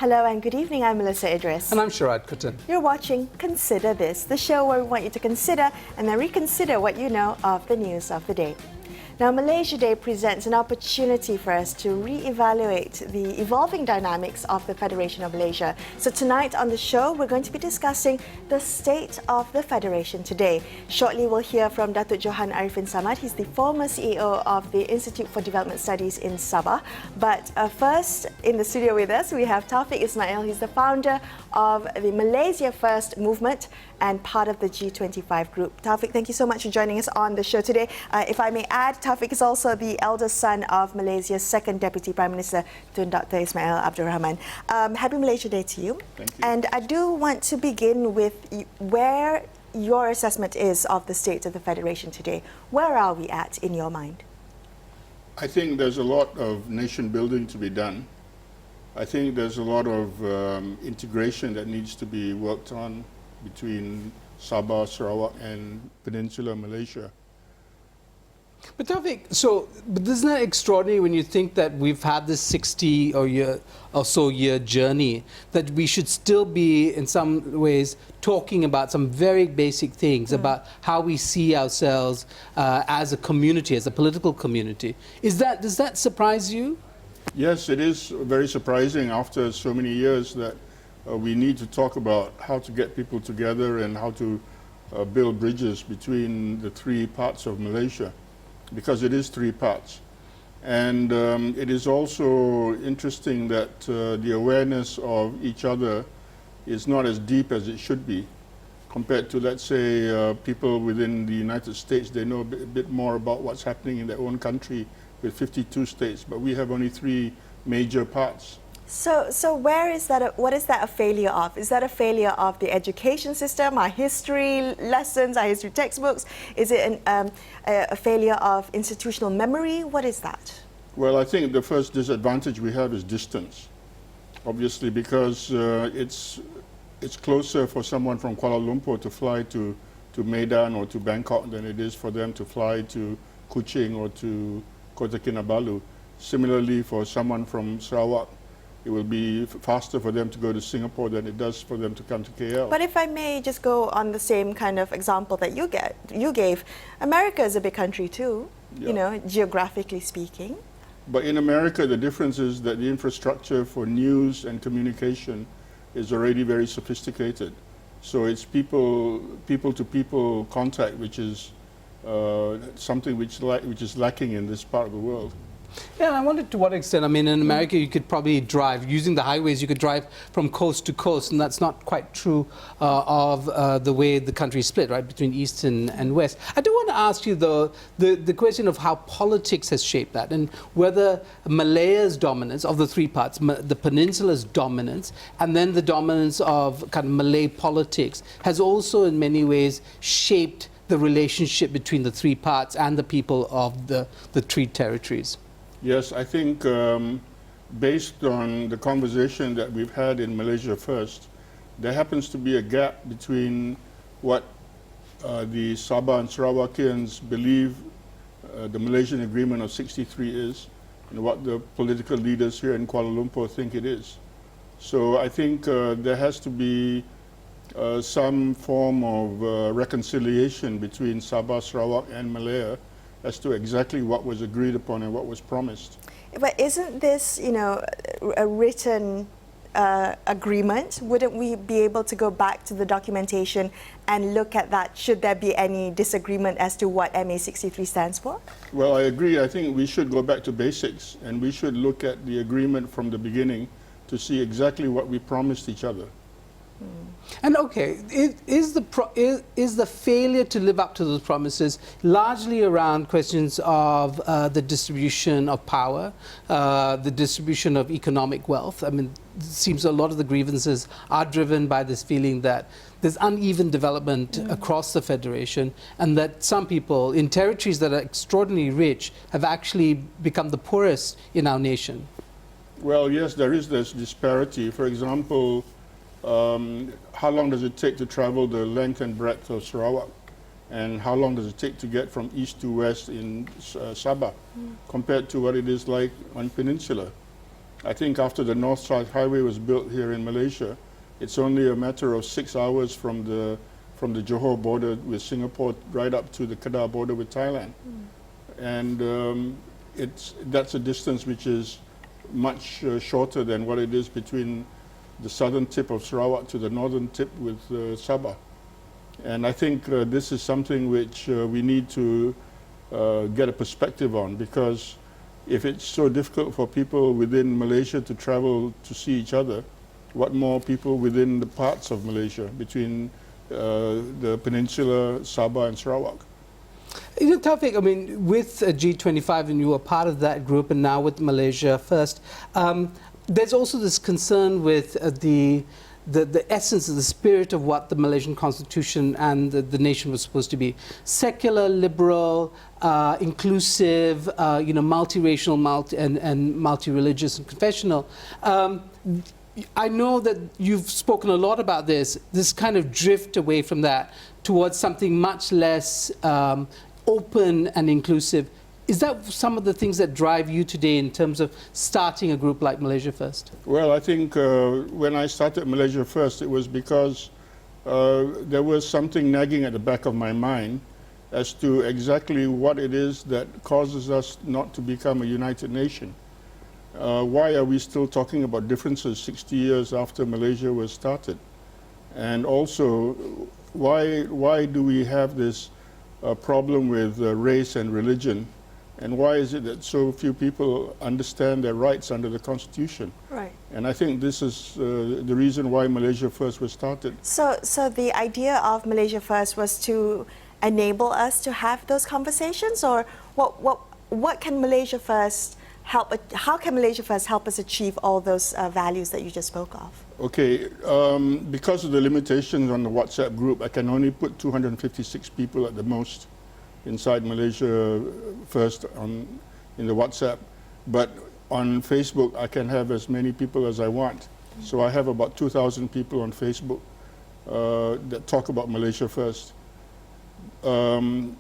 Hello and good evening, I'm Melisa Idris. And I'm Sharaad Kuttan. You're watching Consider This, the show where we want you to consider and then reconsider what you know of the news of the day. Now, Malaysia Day presents an opportunity for us to re-evaluate the evolving dynamics of the Federation of Malaysia. So tonight on the show, we're going to be discussing the state of the Federation today. Shortly, we'll hear from Datuk Johan Ariffin. He's the former CEO of the Institute for Development Studies in Sabah. But first, in the studio with us, we have Tawfik Ismail. He's the founder of the Malaysia First movement and part of the G25 group. Tawfik, thank you so much for joining us on the show today. If I may add, Tawfik is also the eldest son of Malaysia's second Deputy Prime Minister, Tun Dr. Ismail Abdul Rahman. Happy Malaysia Day to you. Thank you. And I do want to begin with where your assessment is of the state of the Federation today. Where are we at in your mind? I think there's a lot of nation building to be done. I think there's a lot of integration that needs to be worked on between Sabah, Sarawak and Peninsular Malaysia. But Tawfik, but isn't that extraordinary when you think that we've had this 60 or so year journey, that we should still be in some ways talking about some very basic things about how we see ourselves as a community, as a political community. Does that surprise you? Yes, it is very surprising after so many years that we need to talk about how to get people together and how to build bridges between the three parts of Malaysia, because it is three parts. And it is also interesting that the awareness of each other is not as deep as it should be compared to, let's say, people within the United States. They know a bit more about what's happening in their own country with 52 states, but we have only three major parts. So where is that? What is that a failure of? Is that a failure of the education system, our history lessons, our history textbooks? Is it a failure of institutional memory? What is that? Well, I think the first disadvantage we have is distance, obviously, because it's closer for someone from Kuala Lumpur to fly to Medan or to Bangkok than it is for them to fly to Kuching or to Kota Kinabalu. Similarly, for someone from Sarawak, it will be faster for them to go to Singapore than it does for them to come to KL. But if I may just go on the same kind of example that you gave, America is a big country too, you know, geographically speaking. But in America, the difference is that the infrastructure for news and communication is already very sophisticated. So it's people-to-people contact, which is something which is lacking in this part of the world. Yeah, and I wondered to what extent, I mean, in America you could probably drive, using the highways, you could drive from coast to coast, and that's not quite true of the way the country is split, right, between East and West. I do want to ask you, though, the question of how politics has shaped that, and whether Malaya's dominance of the three parts, the peninsula's dominance, and then the dominance of kind of Malay politics, has also in many ways shaped the relationship between the three parts and the people of the three territories. Yes, I think based on the conversation that we've had in Malaysia First, there happens to be a gap between what the Sabah and Sarawakians believe the Malaysian Agreement of '63 is and what the political leaders here in Kuala Lumpur think it is. So I think there has to be some form of reconciliation between Sabah, Sarawak and Malaya as to exactly what was agreed upon and what was promised. But isn't this, you know, a written agreement? Wouldn't we be able to go back to the documentation and look at that, should there be any disagreement as to what MA 63 stands for? Well, I agree. I think we should go back to basics and we should look at the agreement from the beginning to see exactly what we promised each other. And okay, is the failure to live up to those promises largely around questions of the distribution of power, the distribution of economic wealth? I mean, it seems a lot of the grievances are driven by this feeling that there's uneven development across the Federation, and that some people in territories that are extraordinarily rich have actually become the poorest in our nation. Well, yes, there is this disparity. For example, how long does it take to travel the length and breadth of Sarawak? And how long does it take to get from east to west in Sabah compared to what it is like on Peninsula? I think after the North-South Highway was built here in Malaysia, it's only a matter of 6 hours from the Johor border with Singapore right up to the Kedah border with Thailand. And that's a distance which is much shorter than what it is between the southern tip of Sarawak to the northern tip with Sabah. And I think this is something which we need to get a perspective on, because if it's so difficult for people within Malaysia to travel to see each other, what more people within the parts of Malaysia between the peninsula, Sabah and Sarawak? You know, Tawfik, I mean, with G25, and you were part of that group, and now with Malaysia First, there's also this concern with the essence, the spirit of what the Malaysian constitution and the nation was supposed to be. Secular, liberal, inclusive, you know, multiracial, and multi-religious and confessional. I know that you've spoken a lot about this kind of drift away from that towards something much less open and inclusive. Is that some of the things that drive you today in terms of starting a group like Malaysia First? Well, I think when I started Malaysia First, it was because there was something nagging at the back of my mind as to exactly what it is that causes us not to become a united nation. Why are we still talking about differences 60 years after Malaysia was started? And also, why do we have this problem with race and religion? And why is it that so few people understand their rights under the Constitution? Right. And I think this is the reason why Malaysia First was started. So the idea of Malaysia First was to enable us to have those conversations, or what can Malaysia First help? How can Malaysia First help us achieve all those values that you just spoke of? Okay, because of the limitations on the WhatsApp group, I can only put 256 people at the most inside Malaysia First in the WhatsApp. But on Facebook, I can have as many people as I want. So I have about 2,000 people on Facebook that talk about Malaysia First. In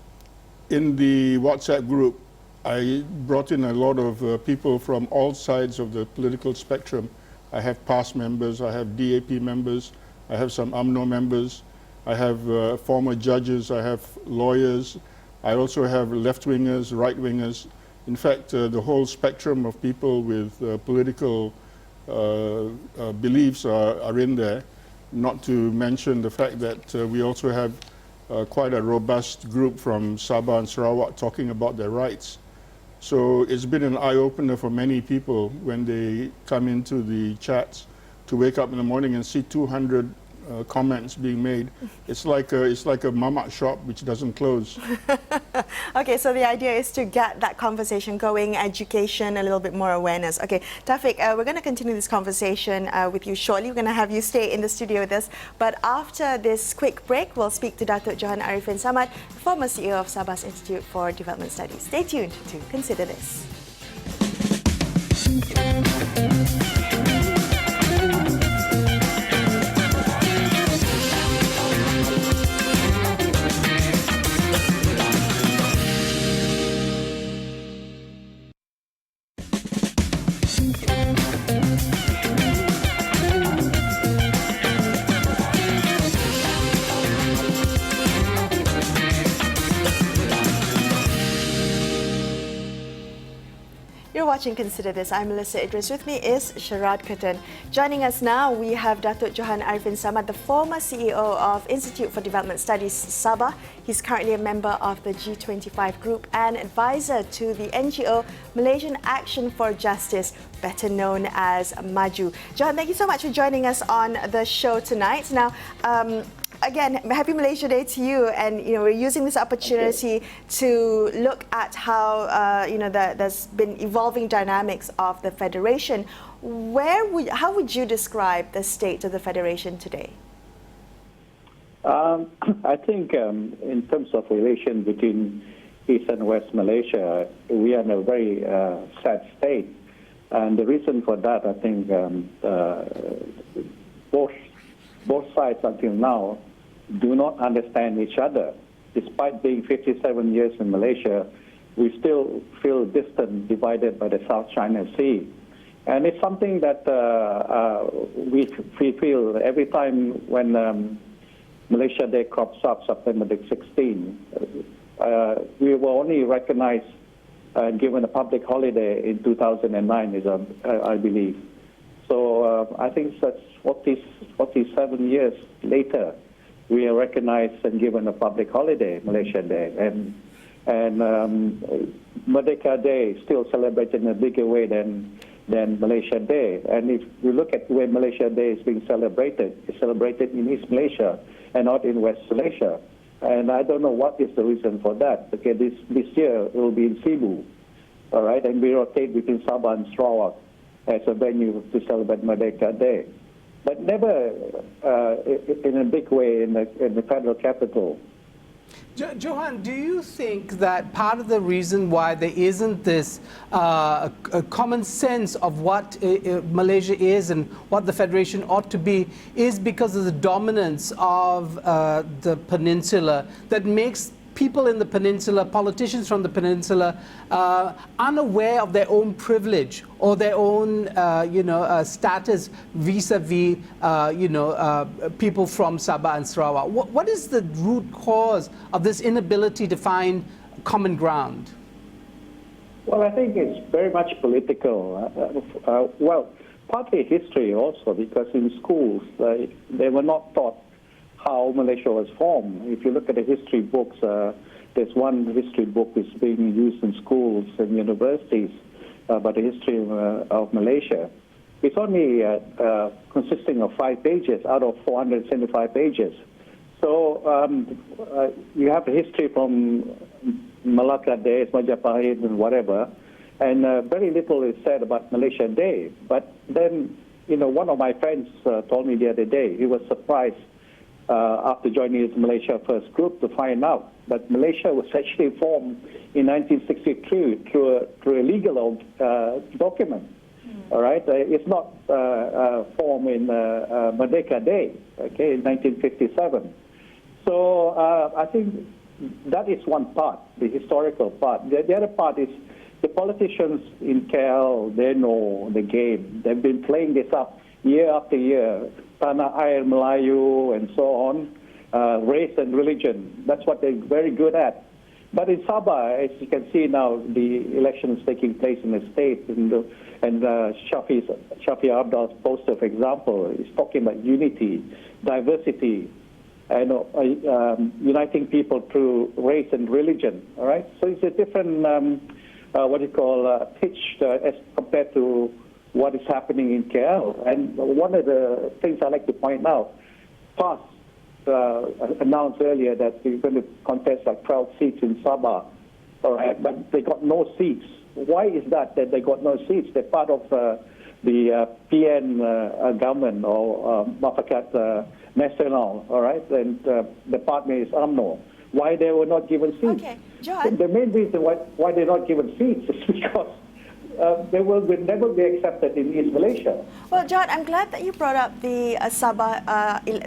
the WhatsApp group, I brought in a lot of people from all sides of the political spectrum. I have past members, I have DAP members, I have some UMNO members, I have former judges, I have lawyers, I also have left-wingers, right-wingers. In fact, the whole spectrum of people with political beliefs are in there, not to mention the fact that we also have quite a robust group from Sabah and Sarawak talking about their rights. So it's been an eye-opener for many people when they come into the chats to wake up in the morning and see 200 comments being made. It's like a mama shop which doesn't close. Okay, so the idea is to get that conversation going, education, a little bit more awareness. Okay, Tawfik, we're going to continue this conversation with you shortly. We're going to have you stay in the studio with us. But after this quick break, we'll speak to Datuk Johan Ariffin Samad, former CEO of Sabah's Institute for Development Studies. Stay tuned to Consider This. You're watching Consider This. I'm Melisa Idris. With me is Sharaad Kuttan. Joining us now, we have Datuk Johan Ariffin Samad, the former CEO of Institute for Development Studies Sabah. He's currently a member of the G25 group and advisor to the NGO Malaysian Action for Justice, better known as MAJU. Johan, thank you so much for joining us on the show tonight. Now, again, happy Malaysia Day to you, and we're using this opportunity to look at how there's been evolving dynamics of the Federation. How would you describe the state of the Federation today? I think in terms of relation between East and West Malaysia, we are in a very sad state, and the reason for that, I think, both sides until now do not understand each other. Despite being 57 years in Malaysia, we still feel distant, divided by the South China Sea. And it's something that we feel every time when Malaysia Day crops up, September the 16th. We were only recognized given a public holiday in 2009, I believe. So I think that's 47 years later, we are recognized and given a public holiday, Malaysia Day. And Merdeka Day is still celebrated in a bigger way than Malaysia Day. And if you look at the way Malaysia Day is being celebrated, it's celebrated in East Malaysia and not in West Malaysia. And I don't know what is the reason for that. Okay, this year it will be in Cebu, all right, and we rotate between Sabah and Sarawak as a venue to celebrate Merdeka Day, but never in a big way in the federal capital. Johan, do you think that part of the reason why there isn't this a common sense of what Malaysia is and what the Federation ought to be is because of the dominance of the peninsula that makes people in the peninsula, politicians from the peninsula, unaware of their own privilege or their own, status vis-a-vis, people from Sabah and Sarawak? What is the root cause of this inability to find common ground? Well, I think it's very much political. Partly history also, because in schools they were not taught how Malaysia was formed. If you look at the history books, there's one history book is being used in schools and universities about the history of Malaysia. It's only consisting of 5 pages out of 475 pages. So you have a history from Malacca days, Majapahit and whatever, and very little is said about Malaysia Day. But then, one of my friends told me the other day, he was surprised after joining his Malaysia First group to find out that Malaysia was actually formed in 1962 through a legal document. All right, it's not formed in Merdeka Day, okay, in 1957. So I think that is one part, the historical part. The other part is the politicians in KL, they know the game. They've been playing this up year after year. Tanah Air Melayu and so on, race and religion. That's what they're very good at. But in Sabah, as you can see now, the elections taking place in the state, and Shafi Abdal's poster, for example, is talking about unity, diversity, and uniting people through race and religion. All right, so it's a different pitch as compared to what is happening in KL. And one of the things I like to point out, PAS announced earlier that they're going to contest like 12 seats in Sabah, all right, but they got no seats. Why is that they got no seats? They're part of the PN government or Mafakat Nasional, all right, and the partner is UMNO. Why they were not given seats? Okay, Johan. The main reason why they're not given seats is because they will never be accepted in East Malaysia. Well, Johan, I'm glad that you brought up the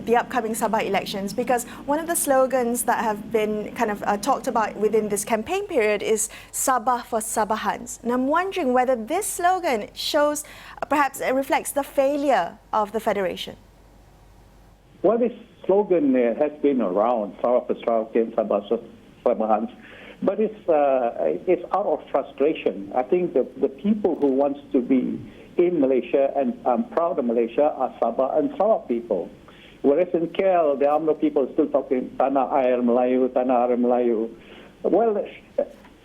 the upcoming Sabah elections, because one of the slogans that have been kind of talked about within this campaign period is Sabah for Sabahans. And I'm wondering whether this slogan shows, perhaps it reflects the failure of the Federation. Well, this slogan has been around, Sabah for Sarawak, Sabah for Sabahans. But it's out of frustration. I think the people who wants to be in Malaysia and proud of Malaysia are Sabah and Sarawak people. Whereas in KL, the UMNO people are still talking Tanah Air Melayu, Tanah Air Melayu. Well,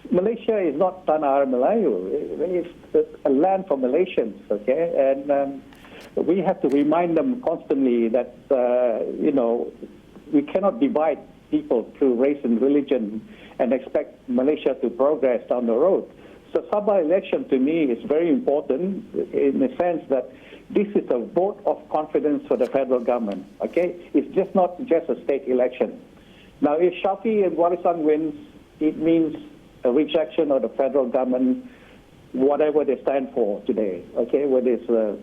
Malaysia is not Tanah Air Melayu. It's a land for Malaysians, okay? And we have to remind them constantly that, we cannot divide people through race and religion and expect Malaysia to progress down the road. So Sabah election to me is very important in the sense that this is a vote of confidence for the federal government, okay? It's just not just a state election. Now, if Shafi and Warisan wins, it means a rejection of the federal government, whatever they stand for today, okay? Whether it's a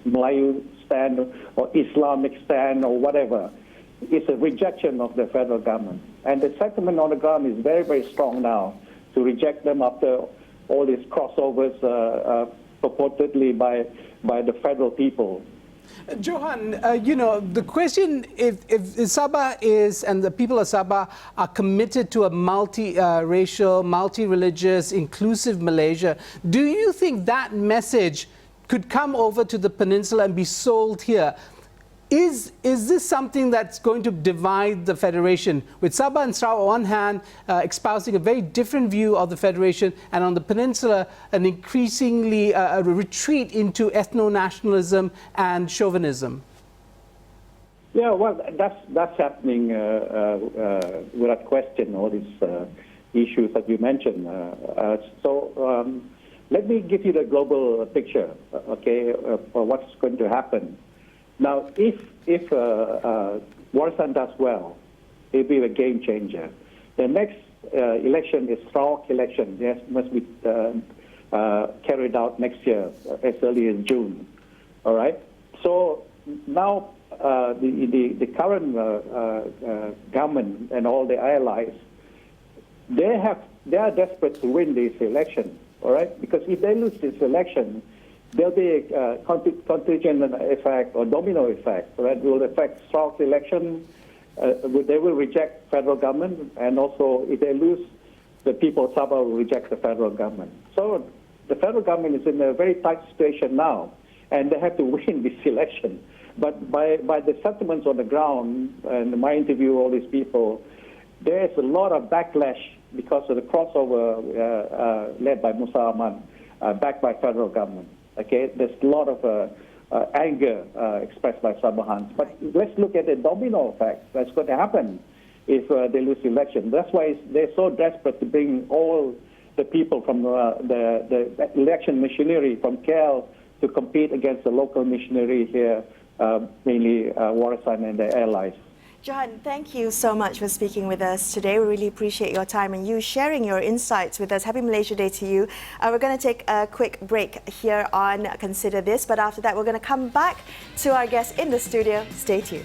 Melayu stand or Islamic stand or whatever. It's a rejection of the federal government. And the sentiment on the ground is very, very strong now to reject them after all these crossovers purportedly by the federal people. Johan, you know, the question, if Sabah is, and the people of Sabah are committed to a multi-racial, multi-religious, inclusive Malaysia, do you think that message could come over to the peninsula and be sold here? Is this something that's going to divide the Federation, with Sabah and Sarawak on one hand espousing a very different view of the Federation, and on the peninsula an increasingly a retreat into ethno-nationalism and chauvinism? Yeah, well, that's happening without question, all these issues that you mentioned. Let me give you the global picture, okay, for what's going to happen. Now, if Warisan does well, it'll be a game changer. The next election is Sarawak election. Yes, must be carried out next year, as early as June. All right. So now the current government and all the allies, they are desperate to win this election. All right, because if they lose this election, there'll be a contingent effect or domino effect, right? It will affect Sarawak election. They will reject federal government, and also if they lose, the people of Sabah will reject the federal government. So the federal government is in a very tight situation now, and they have to win this election. But by the settlements on the ground, and my interview all these people, there's a lot of backlash because of the crossover led by Musa Aman, backed by federal government. Okay, there's a lot of anger expressed by Sabahans. But let's look at the domino effect that's going to happen if they lose the election. That's why they're so desperate to bring all the people from the election machinery from KL to compete against the local machinery here, mainly Warisan and the allies. Johan, thank you so much for speaking with us today. We really appreciate your time and you sharing your insights with us. Happy Malaysia Day to you. We're going to take a quick break here on Consider This, but after that we're going to come back to our guest in the studio. Stay tuned.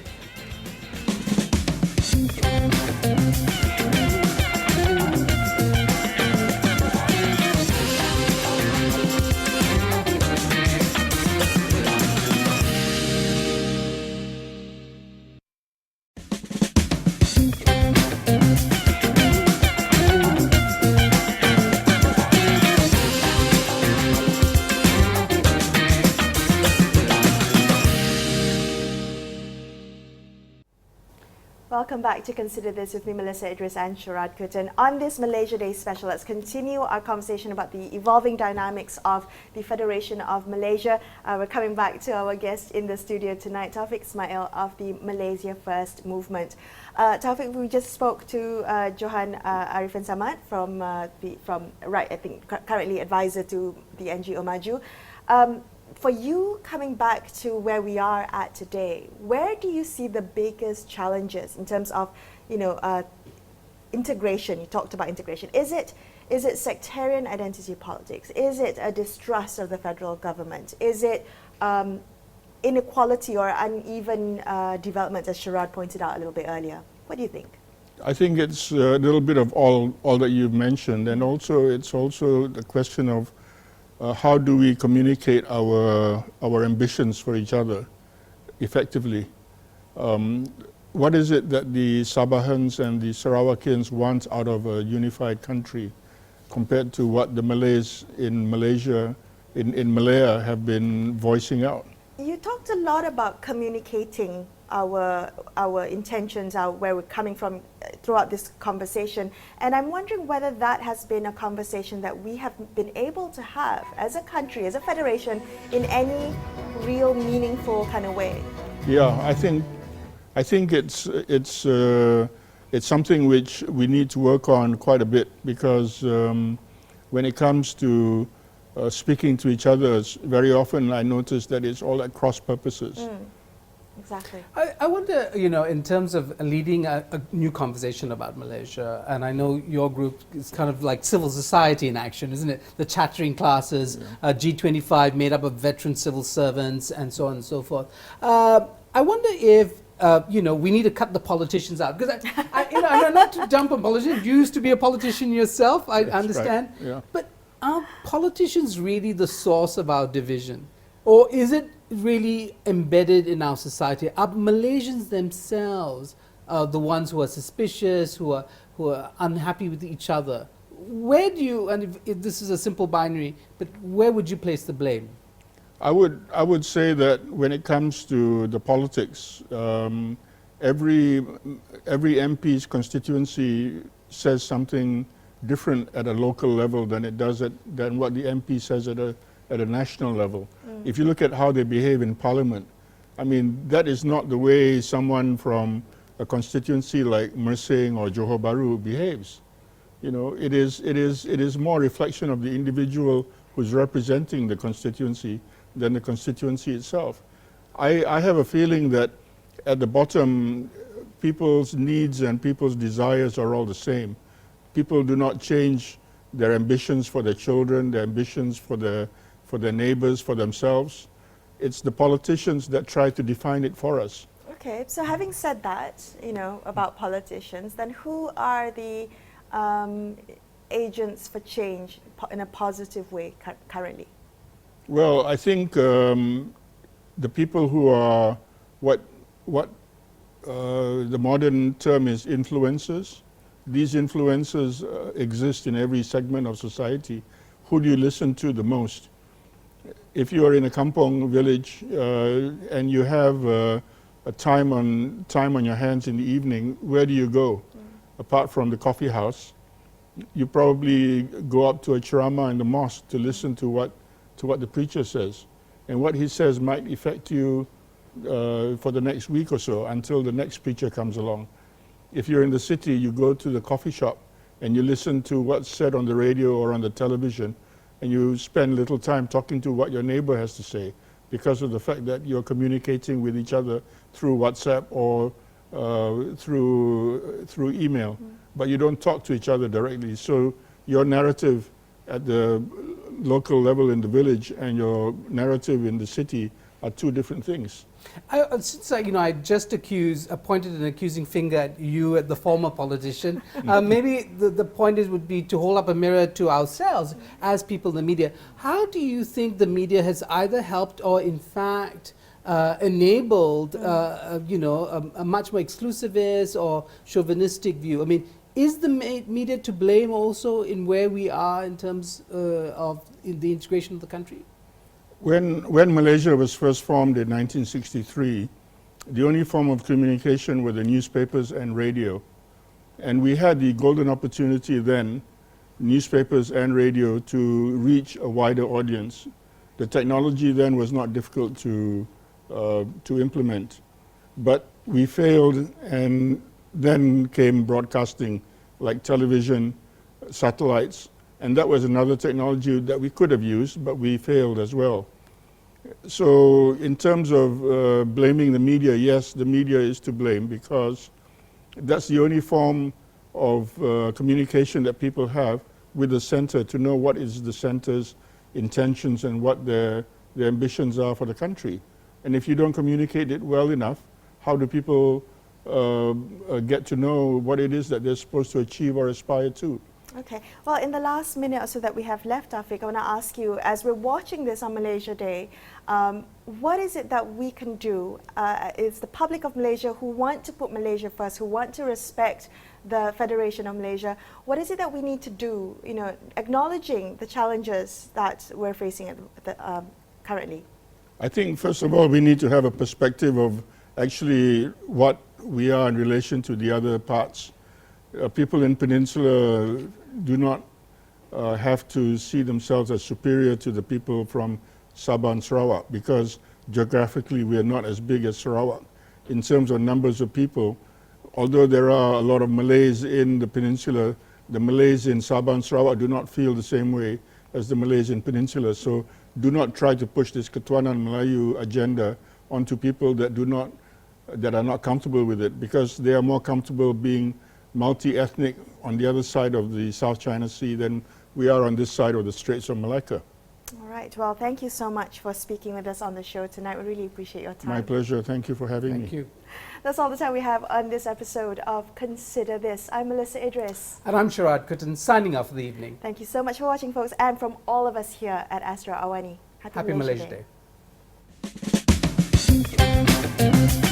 Welcome back to Consider This with me, Melisa Idris Sharaad Kuttan. On this Malaysia Day special, let's continue our conversation about the evolving dynamics of the Federation of Malaysia. We're coming back to our guest in the studio tonight, Tawfik Ismail of the Malaysia First movement. Tawfik, we just spoke to Johan Ariffin from I think currently advisor to the NGO Maju. For you, coming back to where we are at today, where do you see the biggest challenges in terms of, integration? You talked about integration. Is it sectarian identity politics? Is it a distrust of the federal government? Is it inequality or uneven development, as Sharaad pointed out a little bit earlier? What do you think? I think it's a little bit of all that you've mentioned, and also it's also the question of how do we communicate our ambitions for each other effectively? What is it that the Sabahans and the Sarawakians want out of a unified country compared to what the Malays in Malaysia, in Malaya, have been voicing out? You talked a lot about communicating our intentions, where we're coming from throughout this conversation, and I'm wondering whether that has been a conversation that we have been able to have as a country, as a federation, in any real meaningful kind of way. Yeah, I think it's something which we need to work on quite a bit, because when it comes to speaking to each other, very often I notice that it's all at cross purposes. Exactly. I wonder, in terms of leading a new conversation about Malaysia, and I know your group is kind of like civil society in action, isn't it? The chattering classes, G25 made up of veteran civil servants, and so on and so forth. I wonder if we need to cut the politicians out, because I'm not to jump on politicians. You used to be a politician yourself, I understand. Right. Yeah. But Are politicians really the source of our division? Or is it really embedded in our society? Are Malaysians themselves the ones who are suspicious, who are unhappy with each other? Where do you, and if this is a simple binary, but where would you place the blame? I would say that when it comes to the politics, every MP's constituency says something different at a local level than it does than what the MP says at a national level. If you look at how they behave in Parliament, I mean, that is not the way someone from a constituency like Mersing or Johor Bahru behaves. You know, it is more reflection of the individual who's representing the constituency than the constituency itself. I have a feeling that at the bottom, people's needs and people's desires are all the same. People do not change their ambitions for their children, their ambitions for their neighbors, for themselves. It's the politicians that try to define it for us. Okay, so having said that, you know, about politicians, then who are the agents for change in a positive way currently? Well, I think the people who are what the modern term is influencers. These influencers exist in every segment of society. Who do you listen to the most? If you are in a kampong village and you have a time on your hands in the evening, where do you go? Apart from the coffee house, you probably go up to a ceramah in the mosque to listen to what the preacher says. And what he says might affect you for the next week or so until the next preacher comes along. If you're in the city, you go to the coffee shop and you listen to what's said on the radio or on the television, and you spend little time talking to what your neighbor has to say because of the fact that you're communicating with each other through WhatsApp or through email, but you don't talk to each other directly. So your narrative at the local level in the village and your narrative in the city are two different things. Since I just pointed an accusing finger at you, at the former politician, maybe the point would be to hold up a mirror to ourselves as people in the media. How do you think the media has either helped or in fact enabled a much more exclusivist or chauvinistic view? I mean, is the media to blame also in where we are in terms of the integration of the country? When Malaysia was first formed in 1963, the only form of communication were the newspapers and radio. And we had the golden opportunity then, newspapers and radio, to reach a wider audience. The technology then was not difficult to implement. But we failed, and then came broadcasting, like television, satellites, and that was another technology that we could have used, but we failed as well. So in terms of blaming the media, yes, the media is to blame because that's the only form of communication that people have with the center to know what is the center's intentions and what their ambitions are for the country. And if you don't communicate it well enough, how do people get to know what it is that they're supposed to achieve or aspire to? Okay. Well, in the last minute or so that we have left, Tawfik, I want to ask you, as we're watching this on Malaysia Day, what is it that we can do? It's the public of Malaysia who want to put Malaysia first, who want to respect the Federation of Malaysia. What is it that we need to do, acknowledging the challenges that we're facing currently? I think, first of all, we need to have a perspective of actually what we are in relation to the other parts. People in Peninsula do not have to see themselves as superior to the people from Sabah and Sarawak because geographically we are not as big as Sarawak. In terms of numbers of people, although there are a lot of Malays in the Peninsula, the Malays in Sabah and Sarawak do not feel the same way as the Malays in Peninsula. So do not try to push this Ketuanan Melayu agenda onto people that are not comfortable with it because they are more comfortable being multi-ethnic on the other side of the South China Sea than we are on this side of the Straits of Malacca. All right. Well, thank you so much for speaking with us on the show tonight. We really appreciate your time. My pleasure. Thank you for having me. Thank you. That's all the time we have on this episode of Consider This. I'm Melisa Idris. And I'm Sharaad Kuttan, signing off for the evening. Thank you so much for watching, folks, and from all of us here at Astro AWANI. Happy Malaysia Day. Day.